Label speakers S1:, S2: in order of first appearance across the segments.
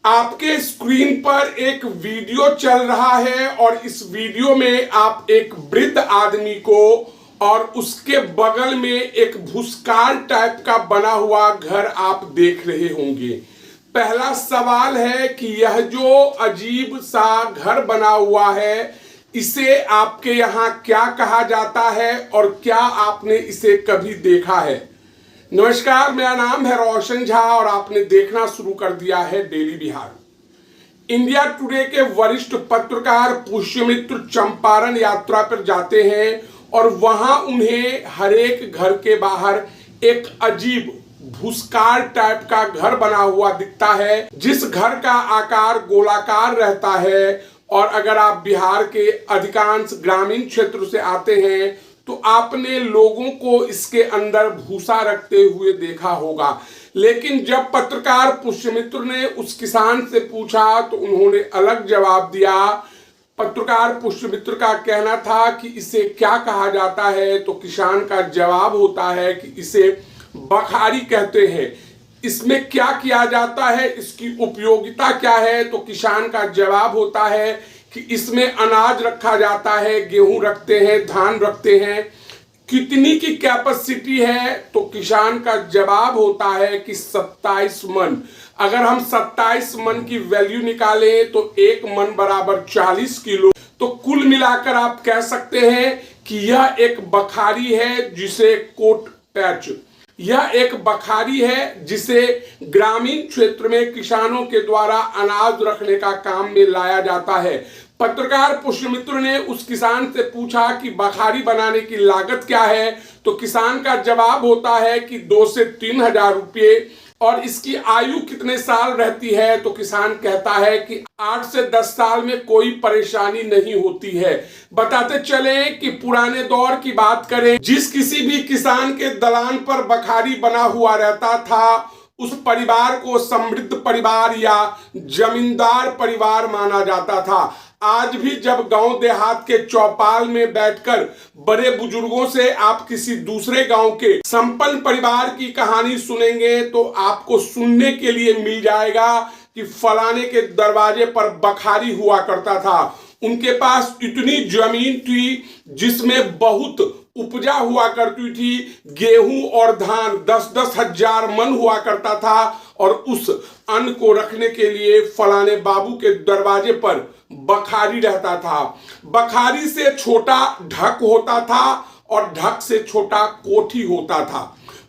S1: आपके स्क्रीन पर एक वीडियो चल रहा है और इस वीडियो में आप एक वृद्ध आदमी को और उसके बगल में एक भूसकाल टाइप का बना हुआ घर आप देख रहे होंगे। पहला सवाल है कि यह जो अजीब सा घर बना हुआ है, इसे आपके यहाँ क्या कहा जाता है और क्या आपने इसे कभी देखा है? नमस्कार, मेरा नाम है रोशन झा और आपने देखना शुरू कर दिया है डेली बिहार। इंडिया टुडे के वरिष्ठ पत्रकार पुष्यमित्र चंपारण यात्रा पर जाते हैं और वहां उन्हें हर एक घर के बाहर एक अजीब भूसकाल टाइप का घर बना हुआ दिखता है, जिस घर का आकार गोलाकार रहता है। और अगर आप बिहार के अधिकांश ग्रामीण क्षेत्र से आते हैं तो आपने लोगों को इसके अंदर भूसा रखते हुए देखा होगा। लेकिन जब पत्रकार पुष्यमित्र ने उस किसान से पूछा तो उन्होंने अलग जवाब दिया। पत्रकार पुष्यमित्र का कहना था कि इसे क्या कहा जाता है, तो किसान का जवाब होता है कि इसे बखारी कहते हैं। इसमें क्या किया जाता है, इसकी उपयोगिता क्या है, तो किसान का जवाब होता है कि इसमें अनाज रखा जाता है, गेहूं रखते हैं, धान रखते हैं। कितनी की कैपेसिटी है, तो किसान का जवाब होता है कि 27 मन। अगर हम 27 मन की वैल्यू निकालें तो एक मन बराबर 40 किलो। तो कुल मिलाकर आप कह सकते हैं कि यह एक बखारी है जिसे कोट पैच, यह एक बखारी है जिसे ग्रामीण क्षेत्र में किसानों के द्वारा अनाज रखने का काम में लाया जाता है। पत्रकार पुष्यमित्र ने उस किसान से पूछा कि बखारी बनाने की लागत क्या है, तो किसान का जवाब होता है कि 2 से 3 हजार रुपये। और इसकी आयु कितने साल रहती है, तो किसान कहता है कि 8 से 10 साल में कोई परेशानी नहीं होती है। बताते चले कि पुराने दौर की बात करें, जिस किसी भी किसान के दलान पर बखारी बना हुआ रहता था, उस परिवार को समृद्ध परिवार या जमींदार परिवार माना जाता था। आज भी जब गांव देहात के चौपाल में बैठकर बड़े बुजुर्गों से आप किसी दूसरे गांव के संपन्न परिवार की कहानी सुनेंगे तो आपको सुनने के लिए मिल जाएगा कि फलाने के दरवाजे पर बखारी हुआ करता था। उनके पास इतनी जमीन थी जिसमें बहुत उपजा हुआ करती थी, गेहूं और धान 10-10 हजार मन हुआ करता था। और उस अन्न को रखने के लिए फलाने बाबू के दरवाजे पर बखारी रहता था। बखारी से छोटा ढक होता था और ढक से छोटा कोठी होता था।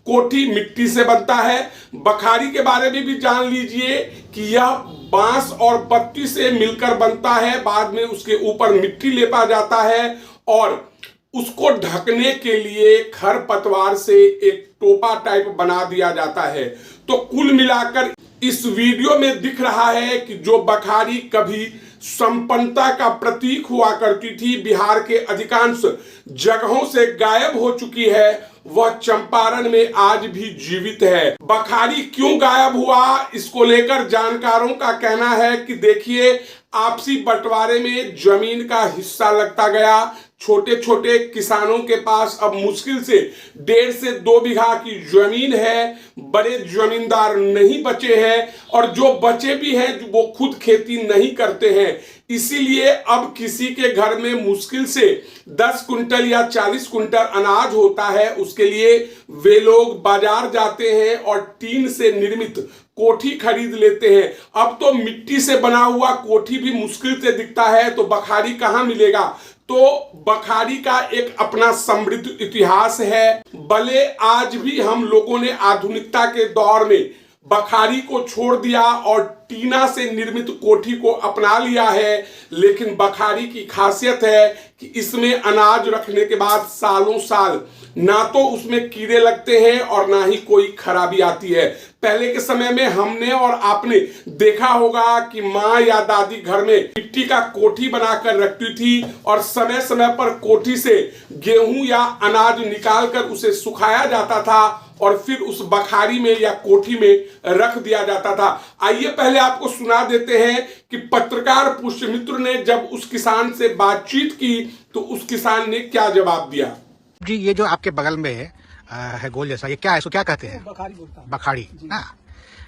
S1: कोठी मिट्टी से बनता है। बखारी के बारे में भी जान लीजिए कि यह बांस और पत्ती से मिलकर बनता है। बाद में उसके ऊपर मिट्टी लेपा जाता है और उसको ढकने के लिए खरपतवार से एक टोपा टाइप बना दिया जाता है। तो कुल मिलाकर इस वीडियो में दिख रहा है कि जो बखारी कभी संपन्नता का प्रतीक हुआ करती थी, बिहार के अधिकांश जगहों से गायब हो चुकी है, वह चंपारण में आज भी जीवित है। बखारी क्यों गायब हुआ, इसको लेकर जानकारों का कहना है कि देखिए, आपसी बंटवारे में जमीन का हिस्सा लगता गया। छोटे छोटे किसानों के पास अब मुश्किल से 1.5 से 2 बीघा की जमीन है। बड़े जमींदार नहीं बचे हैं और जो बचे भी हैं वो खुद खेती नहीं करते हैं। इसीलिए अब किसी के घर में मुश्किल से 10 कुंटल या 40 कुंटल अनाज होता है, उसके लिए वे लोग बाजार जाते हैं और टीन से निर्मित कोठी खरीद लेते हैं। अब तो मिट्टी से बना हुआ कोठी भी मुश्किल से दिखता है, तो बखारी कहाँ मिलेगा? तो बखारी का एक अपना समृद्ध इतिहास है। भले आज भी हम लोगों ने आधुनिकता के दौर में बखारी को छोड़ दिया और टीना से निर्मित कोठी को अपना लिया है, लेकिन बखारी की खासियत है कि इसमें अनाज रखने के बाद सालों साल ना तो उसमें कीड़े लगते हैं और ना ही कोई खराबी आती है। पहले के समय में हमने और आपने देखा होगा कि माँ या दादी घर में मिट्टी का कोठी बनाकर रखती थी और समय समय पर कोठी से गेहूं या अनाज निकालकर उसे सुखाया जाता था और फिर उस बखारी में या कोठी में रख दिया जाता था। आइए पहले आपको सुना देते हैं कि पत्रकार पुष्यमित्र ने जब उस किसान से बातचीत की तो उस किसान ने क्या जवाब दिया।
S2: जी, ये जो आपके बगल में है गोल जैसा, ये क्या है, इसको क्या कहते हैं?
S3: बखारी बोलता है।
S2: बखाड़ी। हाँ,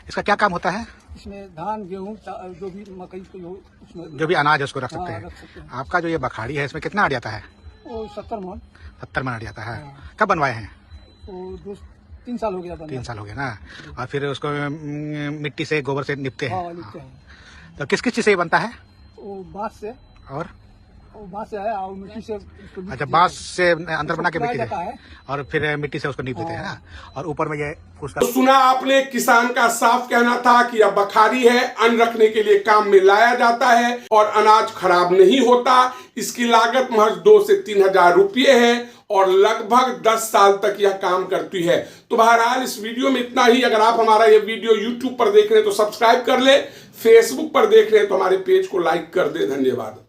S2: इसका क्या काम होता है?
S3: इसमें धान गेहूँ जो भी मकई को उसमें
S2: जो भी अनाज है उसको रख सकते
S3: हाँ,
S2: हैं।
S3: रख सकते हैं।
S2: आपका जो ये बखाड़ी है इसमें कितना अड़ जाता है?
S3: वो 70 मन।
S2: 70 मन अड़ जाता है।
S3: हाँ।
S2: कब बनवाए हैं?
S3: वो 3 साल हो गया बना।
S2: 3 साल हो गए ना। और फिर उसको मिट्टी से गोबर से निपते हैं।
S3: हाँ, लिखते हैं।
S2: तो किस किस चीज से ये बनता है?
S3: वो बांस से,
S2: और
S3: वो बांस से है और मिट्टी से उसको लिप
S2: अच्छा,
S3: दिया
S2: बांस से अंदर बना के
S3: उसको
S2: मिट्टी
S3: जाता
S2: से
S3: है।
S2: और फिर मिट्टी से उसको नीप देते हैं ना। और ऊपर में ये उसका
S1: तो सुना आपने, किसान का साफ कहना था कि यह बखारी है, अन्न रखने के लिए काम में लाया जाता है और अनाज खराब नहीं होता। इसकी लागत महज 2 से 3 हजार रुपये है और लगभग 10 साल तक यह काम करती है। तो बहरहाल इस वीडियो में इतना ही। अगर आप हमारा यह वीडियो यूट्यूब पर देख रहे हैं तो सब्सक्राइब कर ले, फेसबुक पर देख रहे हैं तो हमारे पेज को लाइक कर दे। धन्यवाद।